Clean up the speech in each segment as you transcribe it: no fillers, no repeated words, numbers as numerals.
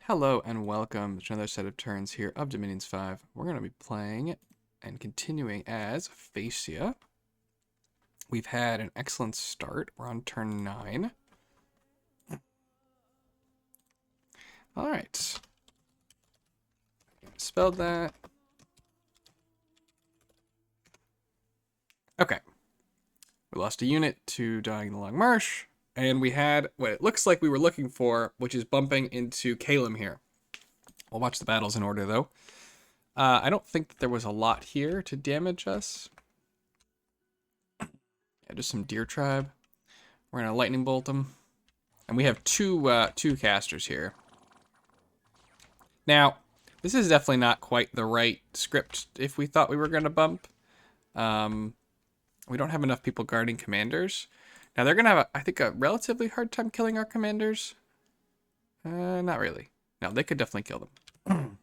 Hello and welcome to another set of turns here of Dominions 5. We're going to be playing and continuing as Phaeacia. We've had an excellent start. We're on turn 9. Alright. Spelled that. Okay. We lost a unit to dying in the Long Marsh. And we had what it looks like we were looking for, which is bumping into Calum here. We'll watch the battles in order, though. I don't think that there was a lot here to damage us. Yeah, just some deer tribe. We're gonna lightning bolt them, and we have two casters here. Now, this is definitely not quite the right script if we thought we were gonna bump. We don't have enough people guarding commanders. Now they're gonna have, I think, a relatively hard time killing our commanders. Not really. No, they could definitely kill them.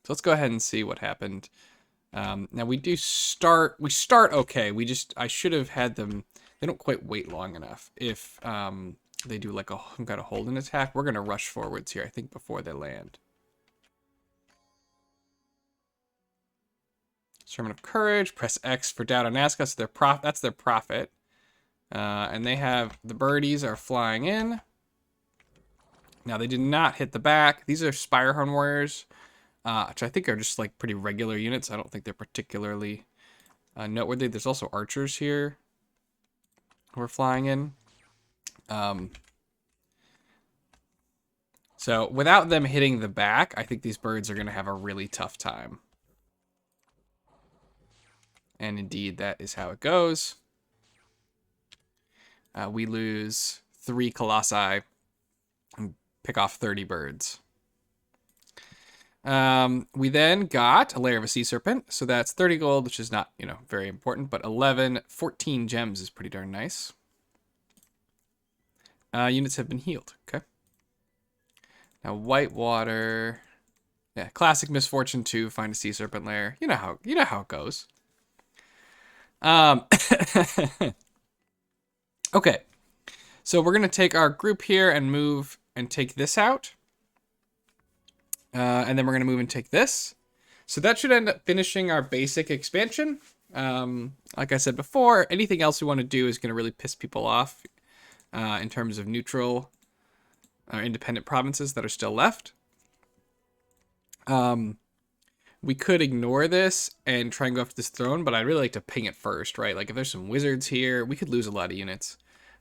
So let's go ahead and see what happened. Now we start okay. I should have had them. They don't quite wait long enough. If they do like some kind of holding attack, we're gonna rush forwards here, I think, before they land. Sermon of Courage. Press X for doubt on Nazca. So that's their prophet. And they have the birdies are flying in. Now they did not hit the back. These are Spirehorn Warriors, which I think are just like pretty regular units. I don't think they're particularly noteworthy. There's also archers here who are flying in. So without them hitting the back, I think these birds are going to have a really tough time. And indeed, that is how it goes. We lose 3 colossi and pick off 30 birds. We then got a layer of a sea serpent. So that's 30 gold, which is not, very important, but 14 gems is pretty darn nice. Units have been healed. Okay. Now Whitewater. Yeah, classic misfortune 2, find a sea serpent lair. You know how it goes. Okay. So we're going to take our group here and move and take this out. And then we're going to move and take this. So that should end up finishing our basic expansion. Like I said before, anything else we want to do is going to really piss people off in terms of neutral or independent provinces that are still left. We could ignore this and try and go after this throne, but I'd really like to ping it first, right? Like if there's some wizards here, we could lose a lot of units.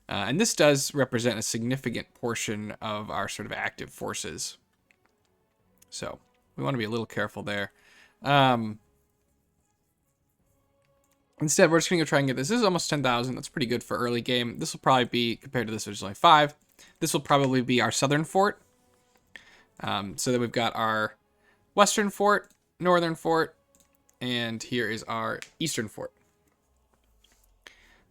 And this does represent a significant portion of our sort of active forces. So we want to be a little careful there. Instead, we're just going to go try and get this. This is almost 10,000. That's pretty good for early game. This will probably be, compared to this, there's only 5. This will probably be our southern fort. So then we've got our western fort, northern fort, and here is our eastern fort.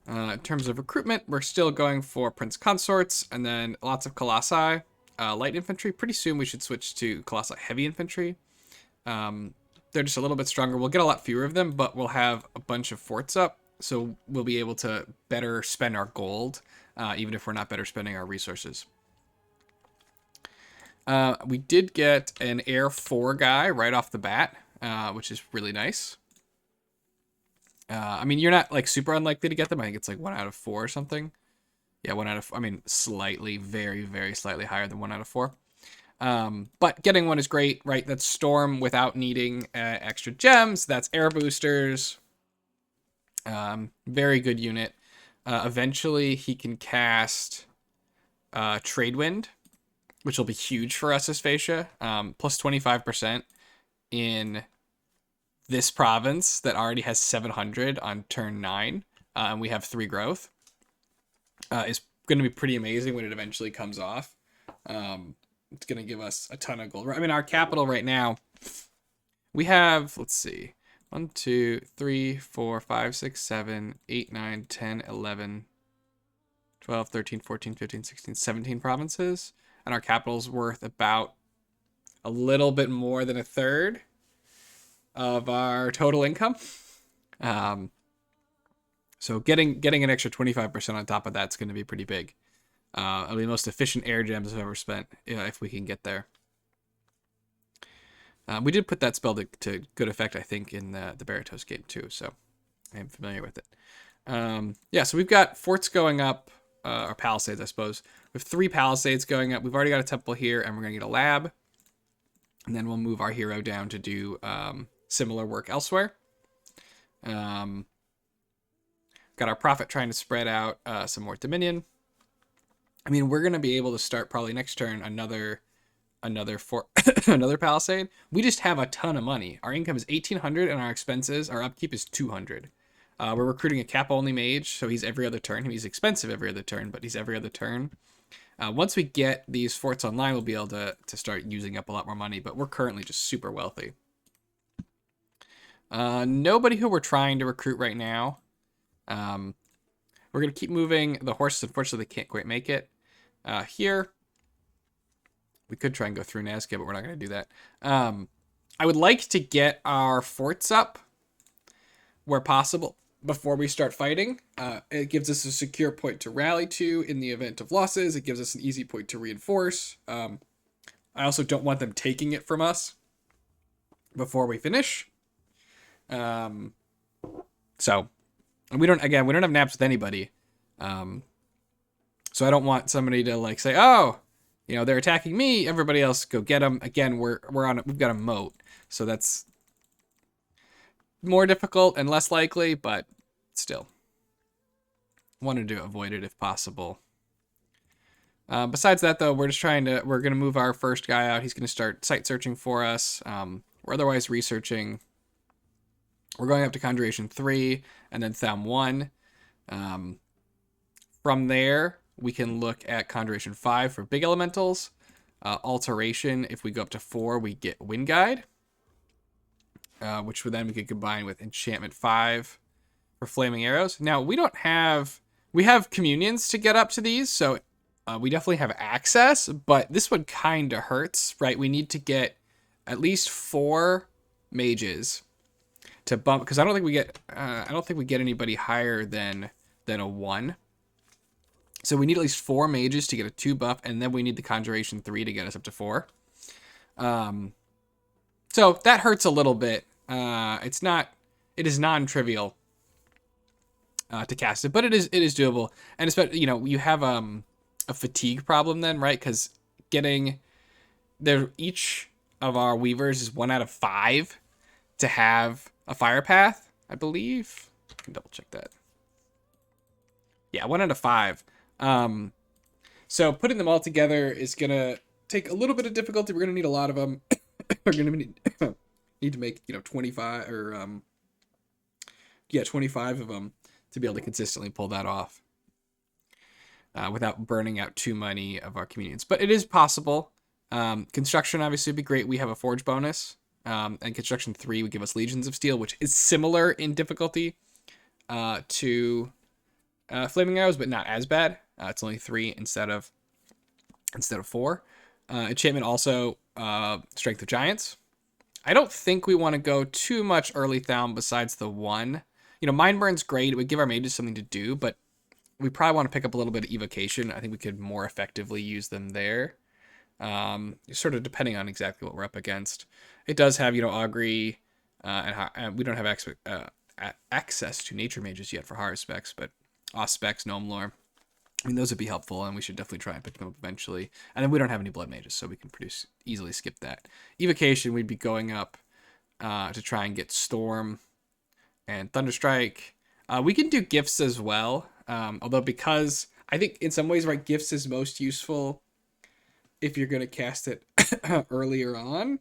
In terms of recruitment, we're still going for Prince Consorts, and then lots of Colossi. Light infantry. Pretty soon we should switch to Colossi heavy infantry. They're just a little bit stronger. We'll get a lot fewer of them, but we'll have a bunch of forts up, so we'll be able to better spend our gold, even if we're not better spending our resources. We did get an Air 4 guy right off the bat, which is really nice. I mean, you're not like super unlikely to get them. I think it's like 1 out of 4 or something. Yeah, 1 out of 4. I mean, slightly, very, very slightly higher than 1 out of 4. But getting one is great, right? That's Storm without needing extra gems. That's air boosters. Very good unit. Eventually, he can cast Trade Wind, which will be huge for us as Phaeacia. Plus 25% in this province that already has 700 on turn 9, and we have 3 growth. Is going to be pretty amazing when it eventually comes off. It's going to give us a ton of gold. I mean, our capital right now, we have, let's see, 1, 2, 3, 4, 5, 6, 7, 8, 9, 10, 11, 12, 13, 14, 15, 16, 17 provinces. And our capital's worth about a little bit more than a third of our total income. So getting an extra 25% on top of that's going to be pretty big. It'll be the most efficient air gems I've ever spent, if we can get there. We did put that spell to good effect, I think, in the Baratos game too, so I am familiar with it. Yeah, so we've got forts going up, or palisades, I suppose. We have 3 palisades going up. We've already got a temple here, and we're going to get a lab. And then we'll move our hero down to do similar work elsewhere. Got our prophet trying to spread out some more dominion. I mean, we're going to be able to start probably next turn another fort, another palisade. We just have a ton of money. Our income is 1,800, and our expenses, our upkeep is 200. We're recruiting a cap-only mage, so he's every other turn. He's expensive every other turn, but he's every other turn. Once we get these forts online, we'll be able to start using up a lot more money, but we're currently just super wealthy. Nobody who we're trying to recruit right now. We're going to keep moving the horses. Unfortunately, they can't quite make it. Here, we could try and go through Nazca, but we're not going to do that. I would like to get our forts up where possible before we start fighting. It gives us a secure point to rally to in the event of losses. It gives us an easy point to reinforce. I also don't want them taking it from us before we finish. So we don't have naps with anybody. So I don't want somebody to like say, oh, you know, they're attacking me. Everybody else go get them. Again, we've got a moat. So that's more difficult and less likely, but still wanted to avoid it if possible. Besides that, though, we're going to move our first guy out. He's going to start site searching for us. We're otherwise researching. We're going up to Conjuration 3 and then Thaum 1. From there, we can look at Conjuration 5 for big elementals. Alteration, if we go up to 4, we get Wind Guide. Which then we could combine with Enchantment 5 for Flaming Arrows. Now, we have communions to get up to these, so we definitely have access, but this one kind of hurts, right? We need to get at least 4 mages to bump, because I don't think we get anybody higher than a 1. So we need at least 4 mages to get a 2 buff, and then we need the Conjuration 3 to get us up to 4. So that hurts a little bit. It is non-trivial to cast it, but it is doable. And especially, you know, you have a fatigue problem then, right? Because each of our weavers is 1 out of 5 to have a fire path, I believe. I can double check that. Yeah, 1 out of 5. So putting them all together is gonna take a little bit of difficulty. We're gonna need a lot of them. We're gonna need to make 25 or 25 of them to be able to consistently pull that off without burning out too many of our communions. But it is possible. Construction obviously would be great. We have a forge bonus, and construction 3 would give us Legions of Steel, which is similar in difficulty to Flaming Arrows, but not as bad. It's only 3 instead of 4. Enchantment also Strength of Giants. I don't think we want to go too much early Thaum besides the 1. You know, Mind Burn's great. It would give our mages something to do, but we probably want to pick up a little bit of Evocation. I think we could more effectively use them there. Sort of depending on exactly what we're up against. It does have, Augury, and we don't have access to Nature Mages yet for Horror Specs, but Auspex, Gnome Lore. I mean, those would be helpful, and we should definitely try and pick them up eventually. And then we don't have any Blood Mages, so we can easily skip that. Evocation, we'd be going up to try and get Storm and Thunderstrike. We can do Gifts as well, although because I think in some ways, right, Gifts is most useful if you're going to cast it earlier on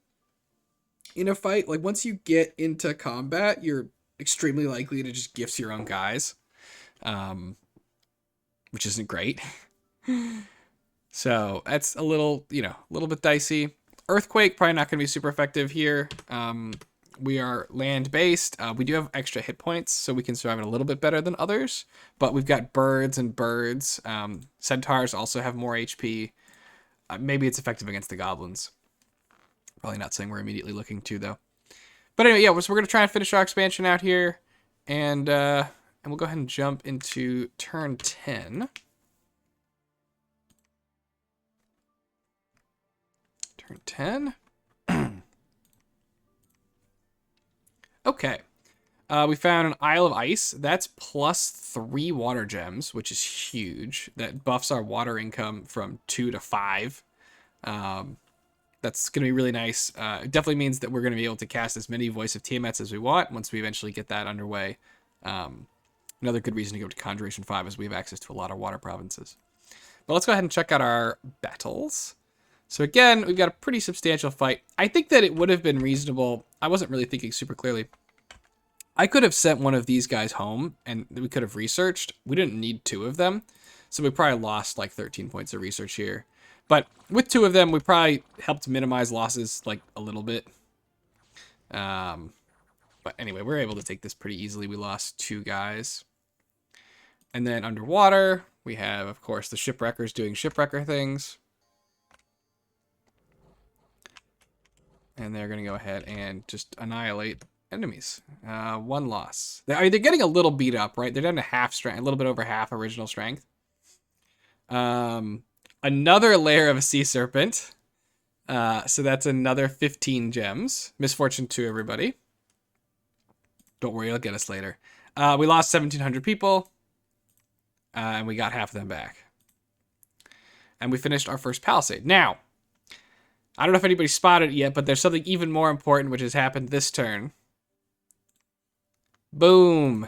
in a fight. Like, once you get into combat, you're extremely likely to just Gifts your own guys. Which isn't great. So that's a little bit dicey. Earthquake, probably not going to be super effective here. We are land-based. We do have extra hit points, so we can survive it a little bit better than others. But we've got birds and birds. Centaurs also have more HP. Maybe it's effective against the goblins. Probably not something we're immediately looking to, though. But anyway, yeah, so we're going to try and finish our expansion out here. And we'll go ahead and jump into turn 10. Turn 10. Okay. We found an Isle of Ice. That's +3 water gems, which is huge. That buffs our water income from 2 to 5. That's going to be really nice. It definitely means that we're going to be able to cast as many Voice of Tiamets as we want once we eventually get that underway. Another good reason to go to Conjuration 5 is we have access to a lot of water provinces. But let's go ahead and check out our battles. So again, we've got a pretty substantial fight. I think that it would have been reasonable. I wasn't really thinking super clearly. I could have sent one of these guys home and we could have researched. We didn't need 2 of them. So we probably lost like 13 points of research here. But with 2 of them, we probably helped minimize losses like a little bit. But anyway, we're able to take this pretty easily. We lost 2 guys. And then underwater, we have, of course, the shipwreckers doing shipwrecker things. And they're going to go ahead and just annihilate enemies. 1 loss. They're getting a little beat up, right? They're down to half strength, a little bit over half original strength. Another layer of a sea serpent. So that's another 15 gems. Misfortune to everybody. Don't worry, it'll get us later. We lost 1,700 people. And we got half of them back. And we finished our first palisade. Now, I don't know if anybody spotted it yet, but there's something even more important which has happened this turn. Boom.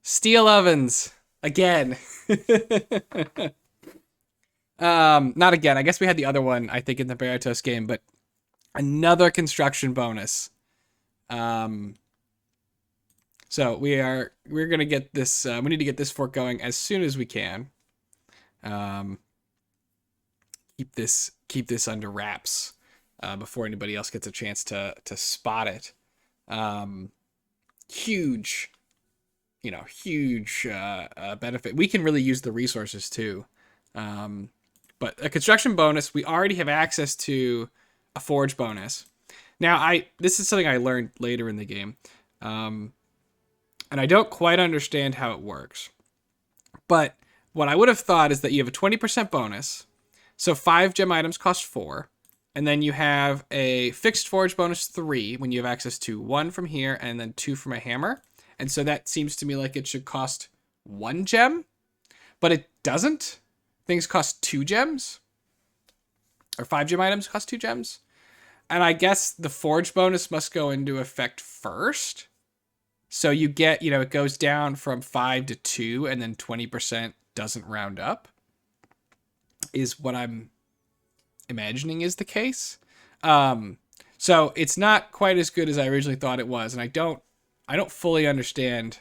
Steel ovens. Again. Not again. I guess we had the other one, I think, in the Baratos game, but another construction bonus. So we're gonna get this. We need to get this fort going as soon as we can. Keep this under wraps before anybody else gets a chance to spot it. Huge benefit. We can really use the resources too. But a construction bonus, we already have access to a forge bonus. Now, this is something I learned later in the game. And I don't quite understand how it works. But what I would have thought is that you have a 20% bonus. So 5 gem items cost 4. And then you have a fixed forge bonus 3 when you have access to 1 from here and then 2 from a hammer. And so that seems to me like it should cost 1 gem. But it doesn't. Things cost 2 gems. Or 5 gem items cost 2 gems. And I guess the forge bonus must go into effect first. So you get, it goes down from 5 to 2 and then 20% doesn't round up. Is what I'm imagining is the case. So it's not quite as good as I originally thought it was. And I don't fully understand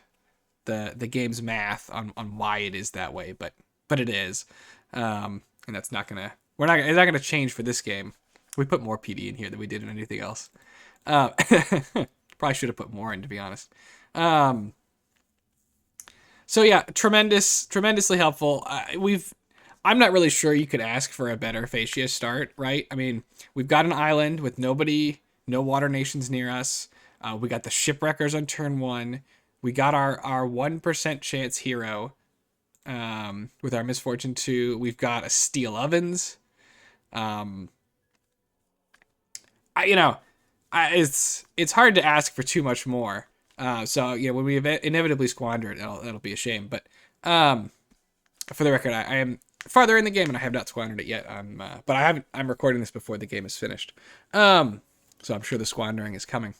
the game's math on why it is that way, but it is. And that's not gonna it's not gonna change for this game. We put more PD in here than we did in anything else. Probably should have put more in, to be honest. So yeah, tremendously helpful. I'm not really sure you could ask for a better Phaeacia start, right? I mean, we've got an island with no water nations near us. We got the shipwreckers on turn 1. We got our 1% chance hero with our misfortune 2. We've got a steel ovens. It's hard to ask for too much more. So when we inevitably squander it, it'll be a shame. But for the record, I am farther in the game and I have not squandered it yet. I'm recording this before the game is finished. So I'm sure the squandering is coming.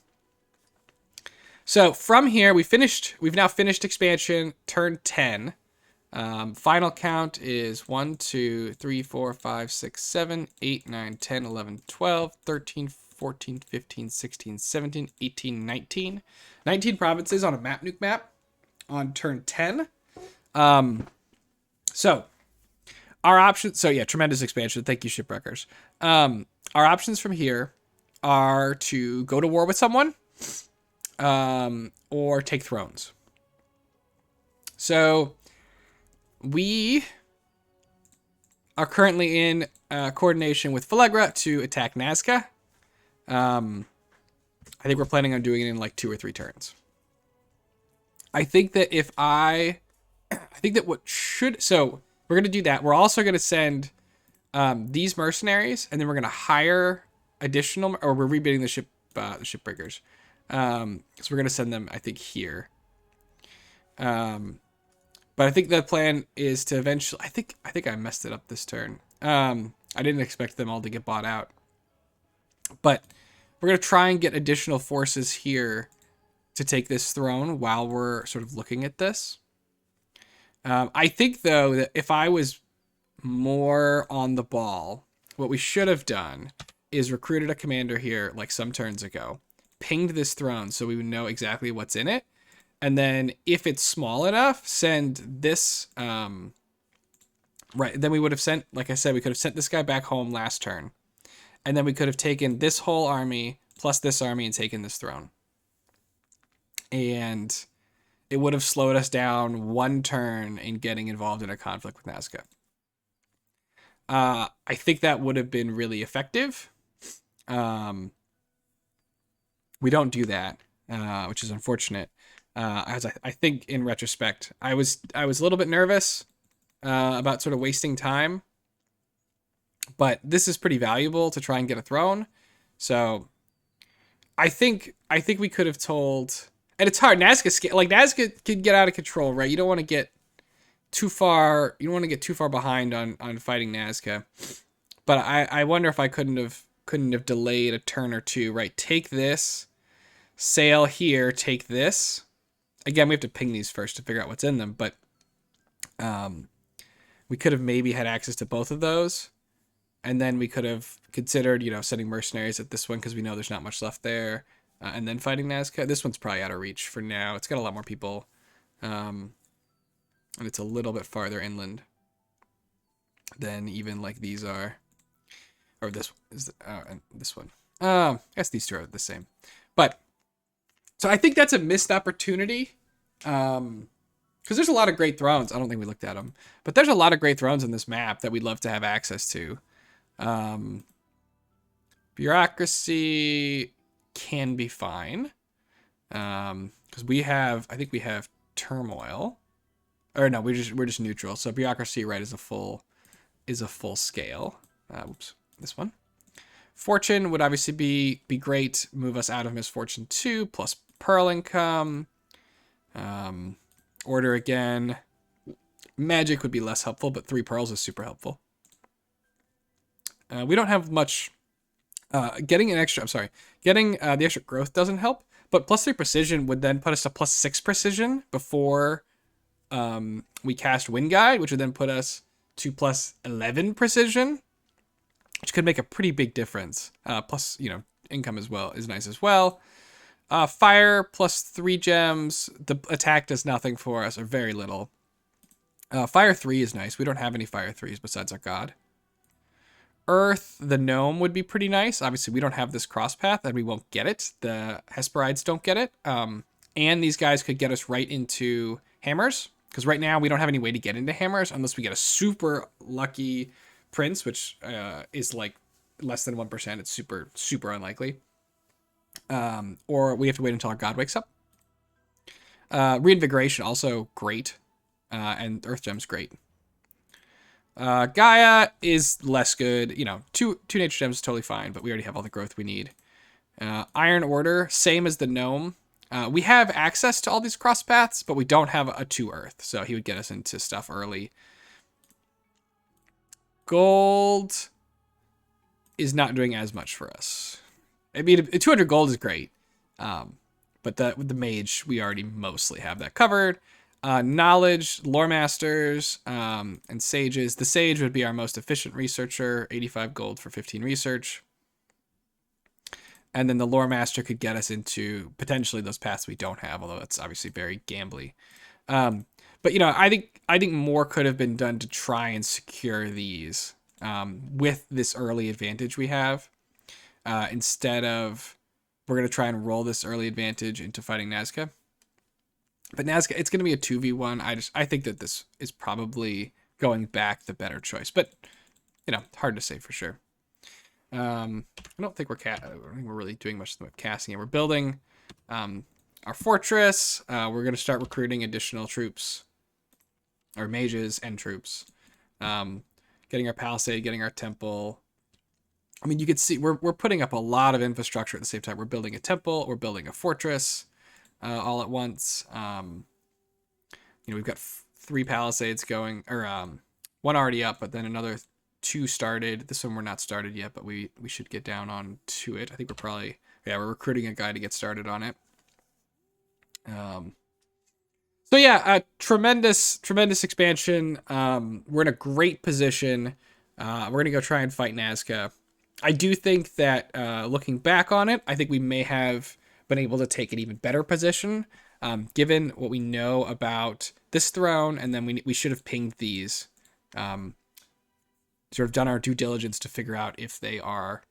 So from here, we've now finished expansion, turn 10. Final count is 1, 2, 3, 4, 5, 6, 7, 8, 9, 10, 11, 12, 13, 14, 15, 16, 17, 18, 19. 19 provinces on a map nuke map on turn 10. So our options, tremendous expansion. Thank you, shipwreckers. Our options from here are to go to war with someone, or take thrones. So we are currently in coordination with Phalegra to attack Nazca. I think we're planning on doing it in like 2 or 3 turns. I think that so we're going to do that. We're also going to send these mercenaries, and then we're going to hire additional, or we're rebidding the shipbreakers. So we're gonna send them, I think, here. But I think the plan is to eventually. I think I messed it up this turn. I didn't expect them all to get bought out, but we're gonna try and get additional forces here to take this throne while we're sort of looking at this. I think though that if I was more on the ball, what we should have done is recruited a commander here like some turns ago, pinged this throne so we would know exactly what's in it. And then if it's small enough, send this, right, then we would have sent, like I said, we could have sent this guy back home last turn. And then we could have taken this whole army plus this army and taken this throne. And it would have slowed us down one turn in getting involved in a conflict with Nazca. I think that would have been really effective. We don't do that, which is unfortunate. As I think in retrospect, I was a little bit nervous about sort of wasting time, but this is pretty valuable to try and get a throne. So I think we could have told, and it's hard. Nazca could get out of control, right? You don't want to get too far. You don't want to get too far behind on fighting Nazca. But I wonder if I couldn't have delayed a turn or two, right? Take this, sail here, take this. Again, we have to ping these first to figure out what's in them, but we could have maybe had access to both of those, and then we could have considered, sending mercenaries at this one because we know there's not much left there, and then fighting Nazca. This one's probably out of reach for now. It's got a lot more people, and it's a little bit farther inland than even like these are, or this is, and this one. I guess these two are the same, but. So I think that's a missed opportunity, because there's a lot of great thrones. I don't think we looked at them, but there's a lot of great thrones in this map that we'd love to have access to. Bureaucracy can be fine, because I think we have turmoil, or no, we're just neutral. So bureaucracy, right, is a full scale. Whoops, this one. Fortune would obviously be great. Move us out of misfortune 2 plus pearl income. Order again. Magic would be less helpful, but 3 pearls is super helpful. We don't have much. Getting the extra growth doesn't help, but plus 3 precision would then put us to plus 6 precision before we cast Wind Guide, which would then put us to plus 11 precision. Which could make a pretty big difference. Plus, income as well is nice as well. Fire plus 3 gems. The attack does nothing for us, or very little. Fire 3 is nice. We don't have any fire 3s besides our god. Earth, the gnome would be pretty nice. Obviously, we don't have this cross path, and we won't get it. The Hesperides don't get it. And these guys could get us right into hammers. Because right now, we don't have any way to get into hammers unless we get a super lucky prince, which is like less than 1%. It's super, super unlikely. Or we have to wait until our god wakes up. Reinvigoration, also great. And Earth Gem's great. Gaia is less good. 2 nature gems is totally fine, but we already have all the growth we need. Iron Order, same as the gnome. We have access to all these cross paths, but we don't have a 2 Earth, so he would get us into stuff early. Gold is not doing as much for us. I mean, 200 gold is great, but with the mage, we already mostly have that covered. Knowledge, lore masters, and sages. The sage would be our most efficient researcher, 85 gold for 15 research. And then the lore master could get us into potentially those paths we don't have, although it's obviously very gambly. But I think more could have been done to try and secure these with this early advantage we have, instead of we're gonna try and roll this early advantage into fighting Nazca. But Nazca, it's gonna be a 2v1. I think that this is probably going back the better choice, but hard to say for sure. I don't think we're really doing much with casting it. We're building our fortress. We're gonna start recruiting additional troops. Our mages and troops, getting our palisade, getting our temple, I mean, you could see we're putting up a lot of infrastructure at the same time. We're building a temple, we're building a fortress, all at once. We've got 3 palisades going, or one already up, but then another 2 started. This one we're not started yet, but we should get down on to it. I think we're recruiting a guy to get started on it. So yeah, tremendous expansion. We're in a great position. We're gonna go try and fight Nazca. I do think that looking back on it, I think we may have been able to take an even better position, given what we know about this throne, and then we should have pinged these, sort of done our due diligence to figure out if they are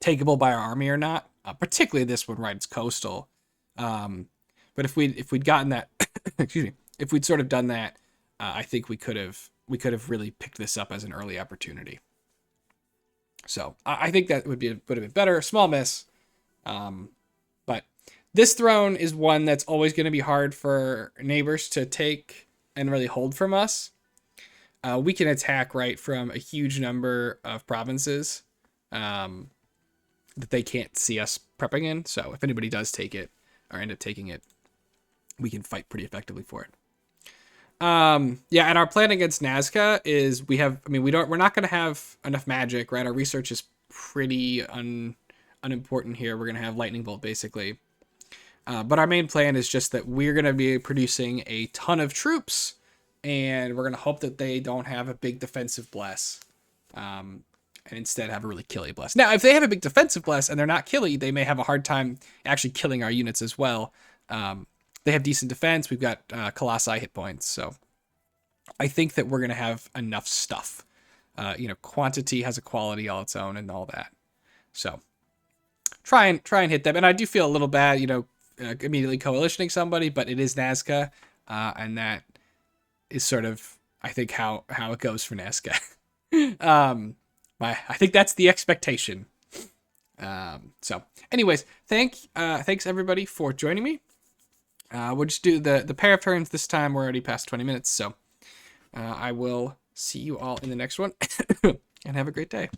takeable by our army or not. Particularly this one, right? It's coastal. But if we'd gotten that, excuse me, if we'd sort of done that, I think we could have really picked this up as an early opportunity. So I think that would have been better. Small miss, but this throne is one that's always going to be hard for neighbors to take and really hold from us. We can attack right from a huge number of provinces that they can't see us prepping in. So if anybody does take it or end up taking it, we can fight pretty effectively for it. Yeah, and our plan against Nazca is we're not going to have enough magic, right? Our research is pretty unimportant here. We're going to have lightning bolt basically. But our main plan is just that we're going to be producing a ton of troops, and we're going to hope that they don't have a big defensive bless. And instead have a really killy bless. Now, if they have a big defensive bless and they're not killy, they may have a hard time actually killing our units as well. They have decent defense. We've got Colossi hit points. So I think that we're going to have enough stuff. Quantity has a quality all its own and all that. So try and hit them. And I do feel a little bad, immediately coalitioning somebody, but it is Nazca. And that is sort of, I think, how it goes for Nazca. I think that's the expectation. So anyways, thanks everybody for joining me. We'll just do the pair of turns this time. We're already past 20 minutes, so I will see you all in the next one, and have a great day.